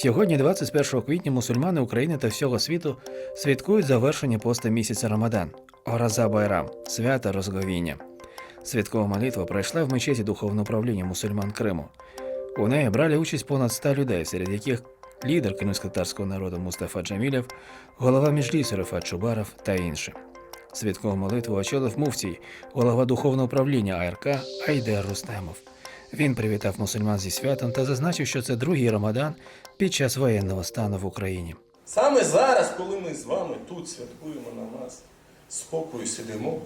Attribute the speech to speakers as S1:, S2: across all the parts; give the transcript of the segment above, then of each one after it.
S1: Сьогодні, 21 квітня, мусульмани України та всього світу святкують завершення посту місяця Рамадан – Ораза Байрам – свято розговіння. Святкова молитва пройшла в мечеті Духовного управління мусульман Криму. У неї брали участь понад 100 людей, серед яких лідер кримськотатарського народу Мустафа Джамілєв, голова Меджлісу Рифат Чубаров та інші. Святкову молитву очолив муфтій, голова Духовного управління АРК Айдер Рустемов. Він привітав мусульман зі святом та зазначив, що це другий Рамадан під час воєнного стану в Україні.
S2: Саме зараз, коли ми з вами тут святкуємо намаз, спокою сидимо,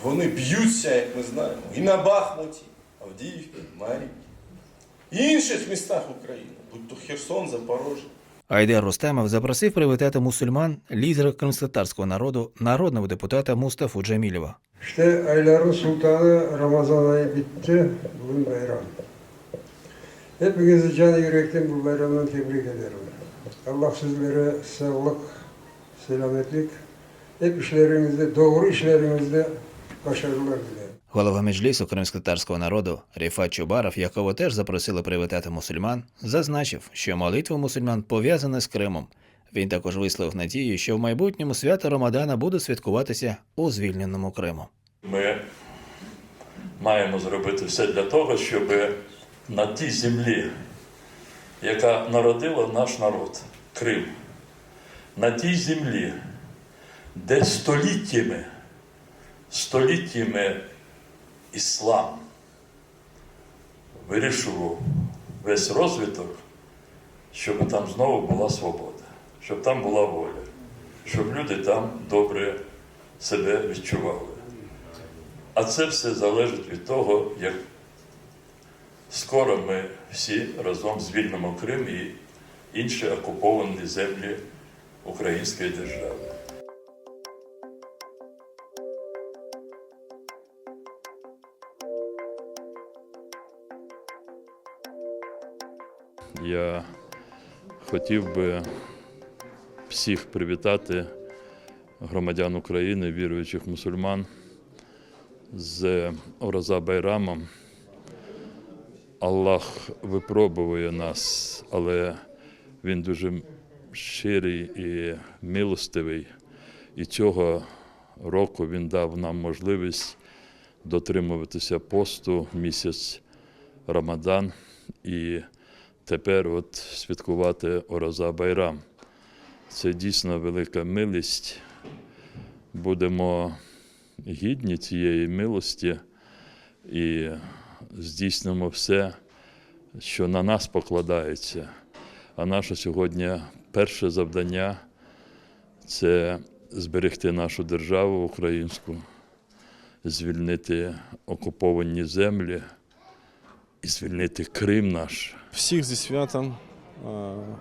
S2: вони б'ються, як ми знаємо, і на Бахмуті, Авдіївці, Мар'їнці, і інших містах України, будь то Херсон, Запорожжя.
S1: Айдер Рустемов запросив привітати мусульман лідера кримськотатарського народу, народного депутата Мустафу Джамілєва.
S3: İşte ayların sultanı Ramazan ayı bitti, bugün bayram. Hepinizi canı yürekten bu bayramdan tebrik ederim. Allah sizlere sağlık, selametlik, hep işlerinizde, doğru işlerinizde başarılar dilerim.
S1: Голова Меджлісу кримськотатарського народу Рифат Чубаров, якого теж запросили привітати мусульман, зазначив, що молитва мусульман пов'язана з Кримом. Він також висловив надію, що в майбутньому свято Рамадана буде святкуватися у звільненому Криму.
S4: Ми маємо зробити все для того, щоб на тій землі, яка народила наш народ, Крим, на тій землі, де століттями іслам вирішував весь розвиток, щоб там знову була свобода, щоб там була воля, щоб люди там добре себе відчували. А це все залежить від того, як скоро ми всі разом звільнимо Крим і інші окуповані землі Української держави. Я хотів би всіх привітати громадян України, віруючих мусульман, з Ораза Байрамом. Аллах випробує нас, але Він дуже щирий і милостивий. І цього року Він дав нам можливість дотримуватися посту місяць Рамадан і тепер святкувати Ораза Байрам. Це дійсно велика милість. Будемо гідні цієї милості і здійснимо все, що на нас покладається. А наше сьогодні перше завдання – це зберегти нашу державу українську, звільнити окуповані землі і звільнити Крим наш.
S5: Всіх зі святом.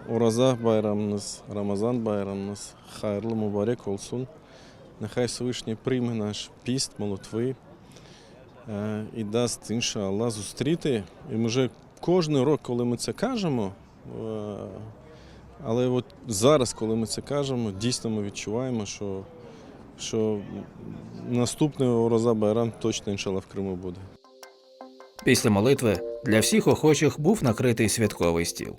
S5: Ораза байрамınız, Рамазан байрамınız, хайрлы, мубарек olsun. Нехай Всевишній прийме наш піст, молитви і дасть, іншаллах, зустріти. І ми вже кожен рік, коли ми це кажемо, але от зараз, коли ми це кажемо, дійсно ми відчуваємо, що наступний Ораза Байрам точно, іншаллах, в Криму буде.
S1: Після молитви для всіх охочих був накритий святковий стіл.